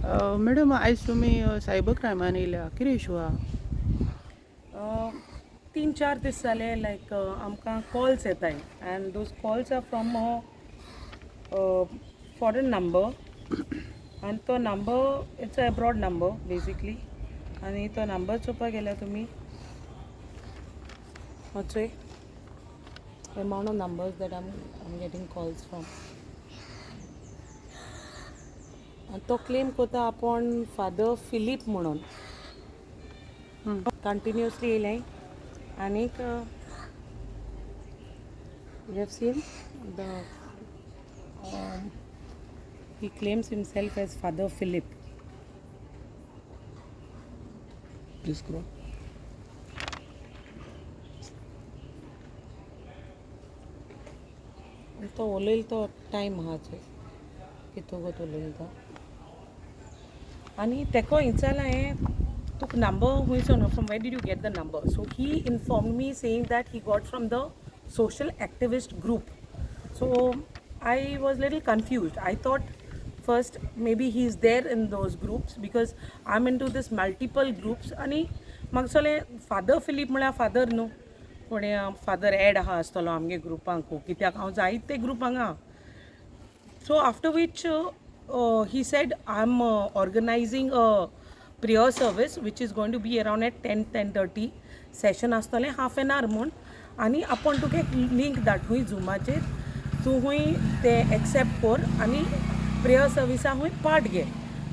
Madam आयज तुमी cyber क्रायमान येयल्या कितें इशू आहा? 3-4 दीस जाले लायक आमकां कॉल्स येताय and those calls are from foreign number आनी तो number it's a abroad number basically आनी तो नंबर चोवपाक गेल्यार तुमी चोय amount of numbers that I'm getting calls from आनी तो क्लेम कोता आपूण फादर फिलीप म्हणून कंटिन्युअसली येयलें आनीक you have seen the he claims himself as Father Philip. Please go. तो उलयलो तो टायम आहा चोय कितू गो उलयलो तो आनी तेको विचारला हें तुका नंबर खुंयसो न्हू from where did you get the number so he inform me saying that he got from the social activist group. So I was little confused. I thought first maybe he's there in those groups because I'm into this multiple groups आणि म्हाका सोगलें father Philip म्हळ्यार father न्हू कोणे father add आहा आसतलो आमगे ग्रुपांक कित्याक हांव जायते ग्रुपांक आहा so after which he said I'm organizing a prayer service which is going to be around at 10:30 session आसतलें half an hour म्हूण आनी आपूण तुका एक लिंक धाडूय झुमाचेर तूं खूंय ते एक्सेप्ट कर आनी प्रेयर सर्विसा खूंय पार्ट घे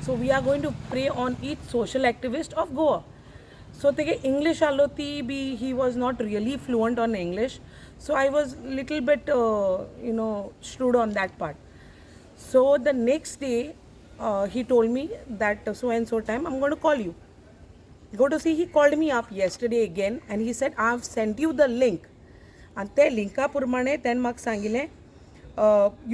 so we are going to pray on each social activist of Goa so तेगे इंग्लीश आसलो ती बी he was not really fluent on English so I was little bit stood on that part so the next day he told me that so and so time I'm going to call you go to see he called me up yesterday again and he said I've sent you the link and te linka प्रमाणे then म्हाका सांगिल्लें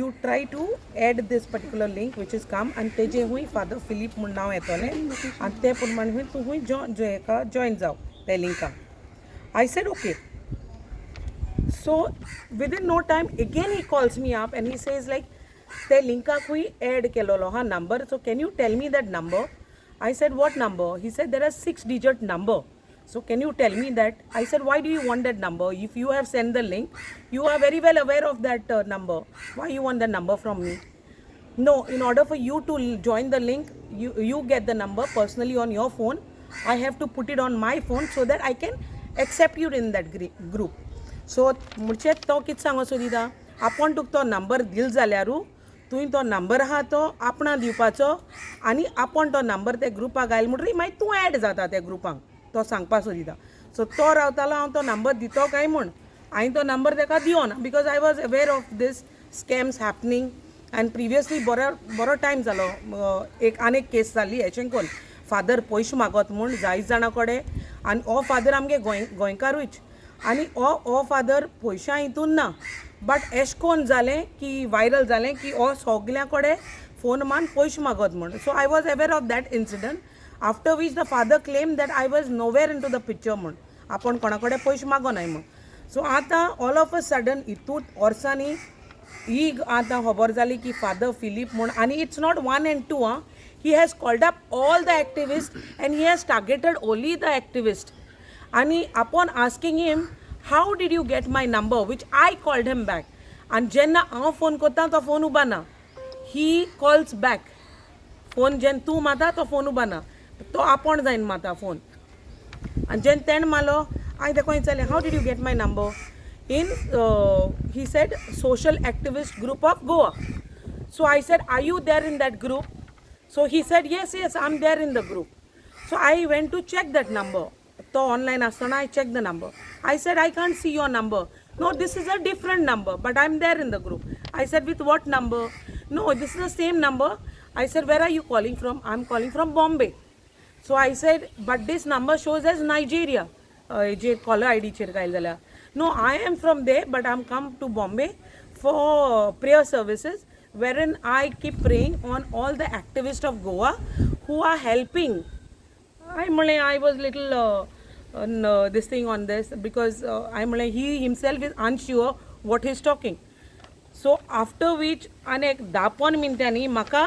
you try to add this particular link which is come and तेजे हुई father Philip म्हूण नांव येतोलें आनी ते प्रमाणे हुई तूं हुई जॉइन जाव ते लिंकाक I said okay so within no time again he calls me up and he says like ते लिंकाक हुई एड केलोलो हा number so can you tell me that number I said what number he said there are 6 digit number so can you tell me that I said why do you want that number if you have sent the link you are very well aware of that number why you want the number from me no in order for you to join the link you get the number personally on your phone I have to put it on my phone so that I can accept you in that group so मुळचे तो कित सांगोसो दिता आपूण तुका तो number दिल जाल्यारू तुवें तो number आहा तो आपणा दिवपाचो आनी आपूण तो नंबर त्या ग्रुपाक घायल म्हणटरी मागीर तूं एड जाता त्या ग्रुपांक तो सांगपाचो दिता सो तो रावतालो हांव तो नंबर दितो काय म्हूण हांवें तो नंबर ताका दिवना because I was aware of this scams happening and previously बरो टायम जालो एक आनीक केस जाल्ली हेचें कोन्न फादर पयशे मागत म्हूण जायत जाणां कडेन आनी हो फादर आमगे गोंयकारूच आनी हो फादर पयशां हितून ना बट एश कोन्न जालें की वायरल जालें की हो सगल्या कडेन फोन मान पयशे मागत म्हूण so I was aware of that incident after which the father claim that I was nowhere into the picture म्हूण आपूण कोणा कडेन पयशे मागोनाय म्हूण सो आतां ऑल ऑफ अ सडन हितूंत वर्सांनी ही आतां खबर जाली की फादर फिलीप म्हूण आनी it's not 1 and 2 he has called up all the activists and he has targeted only the activists and upon asking him how did you get my number which I called him back and jenna हांव phone करता तो phone उबाना he calls back phone जेन तूं माता तो phone उबाना तो आपूण जायन माता फोन आनी जेन तेण मारलो हांवें तेका विचारलें how did you get my number in he said social activist group of Goa so I said are you there in that group so he said yes I'm there in the group so I went to check that number तो online आसतना I checked the number I said I can't see your number no this is a different number but I'm there in the group I said with what number no this is the same number I said where are you calling from I'm calling from Bombay so I said but this number shows as Nigeria J collar ID chair गायल जाल्यार no I am from there but I'm come to Bombay for prayer services wherein I keep praying on all the activists of Goa who are helping I was little this thing on this because he himself is unsure what he's talking so after which अनेक 10-15 मिनटांनी म्हाका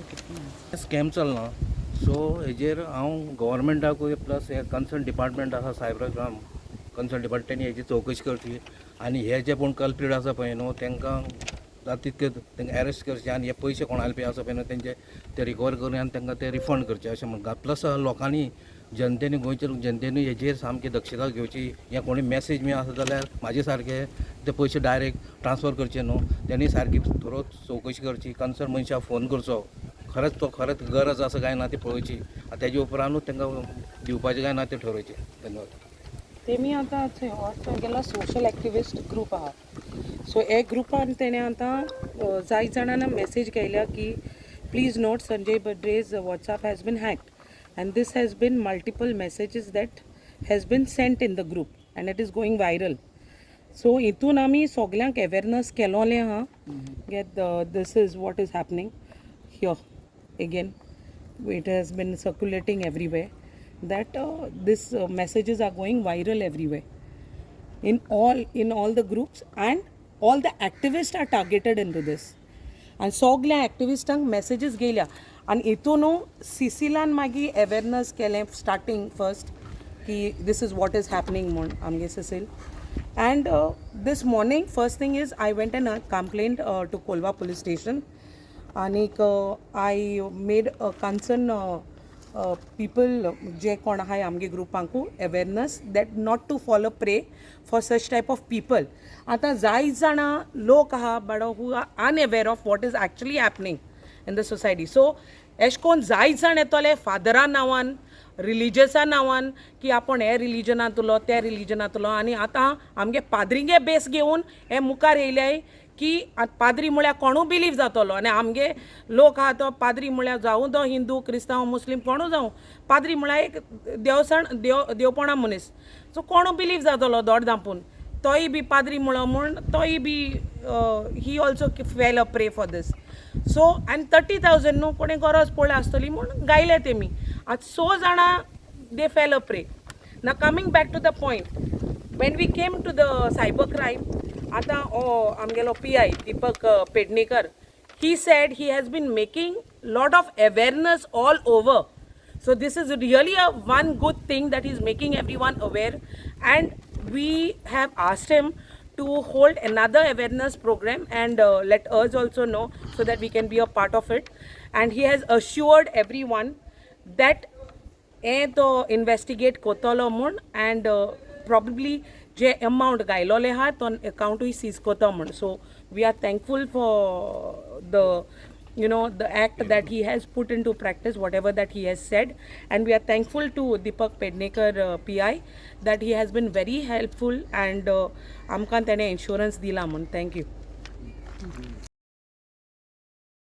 scam चलना सो हेजेर हांव गव्हर्मेंटाकूय plus हे concern department आसा cyber crime concern department हेची चवकशी करची आनी हे जे कोण कल्प्रीट आसा पळय न्हू तांकां जाता तितके तांकां अरेस्ट करचे आनी हे पयशे कोणाले पे आसा पळय न्हू तेंचे ते रिकवर करून आनी तांकां ते रिफंड करचे अशें म्हणटा प्लस लोकांनी जनतेनी गोंयच्या जनतेनी हेजेर सामकी दक्षता घेवची हे कोणी मॅसेज बी आसा जाल्यार म्हाजे सारके ते पयशे डायरेक्ट ट्रान्सफर करचे न्हू तेणी सारकी थोरो चवकशी करची कन्सर्न मनशाक फोन करचो खरंच तो खरंच गरज आसा काय ना ती पळोवची तेजे उपरांतूच तांकां दिवपाचें काय ना ते ठरोवचें धन्यवाद तेमी आतां गेला सोशल एक्टिविस्ट ग्रूप आहा सो हे ग्रुपान तेणे आतां जाय जाणांना मॅसेज केल्या की please note Sanjay Badrej WhatsApp has been hacked and this has been multiple messages that has been sent in the group and it is going viral so हितून आमी सगल्यांक अवेअरनेस केलोलें आहा get this is what is happening here again it has been circulating everywhere that this messages are going viral everywhere in all the groups and all the activists are targeted into this and सगल्या एक्टिविस्टांक messages गेल्या आनी हितून सिसिलान मागीर awareness केलें starting first की this is what is happening म्हूण आमगे Cecil and this morning first thing is I went an complaint to Colva police station आनीक आय मेड कन्सर्न people जे कोण आहाय आमगे ग्रुपांकू awareness that not to follow pray for such type of people आतां जाय जाणां लोक आहा but who are unaware of what is actually happening in the society so एश कोन्न जाय जाण येतले फादरा नांवान रिलिजियसा नांवान की आपण हे रिलिजनांतलो त्या रिलिजनांतलो आनी आतां आमगे पाद्रिंगे बेस घेवन हे मुखार येयल्याय की पाद्री म्हळ्यार कोणूय बिलीव जातलो आनी आमगे लोक आहा तो पाद्री म्हळ्यार जावं तो हिंदू क्रिस्तांव मुस्लीम कोणूय जावं पाद्री म्हळ्यार एक देवसाण देवपणा मनीस सो कोणूय बिलीव जातलो दोड धांपून तोय बी पाद्री म्हूण तोय बी he also fell a prey for this so आनी 30,000 न्हू कोणी गरज पडली आसतली म्हूण गायले तेमी आतां 6 जाणां दे फेल अ प्रे ना coming back to the point when we came to the cyber crime आतां आमगेलो PI Deepak Pednekar he said he has been making lot of awareness all over so this is really a one good thing that he's making everyone aware and we have asked him to hold another awareness program and let us also know so that we can be a part of it and he has assured everyone that to investigate kotolo mun and probably जे amount गायलोले हा तो अकाउंटूय seize कोता म्हण so we are thankful for the the act that he has put into practice whatever that he has said and we are thankful to Deepak Pednekar PI that he has been very helpful and amkan tene insurance dila mun thank you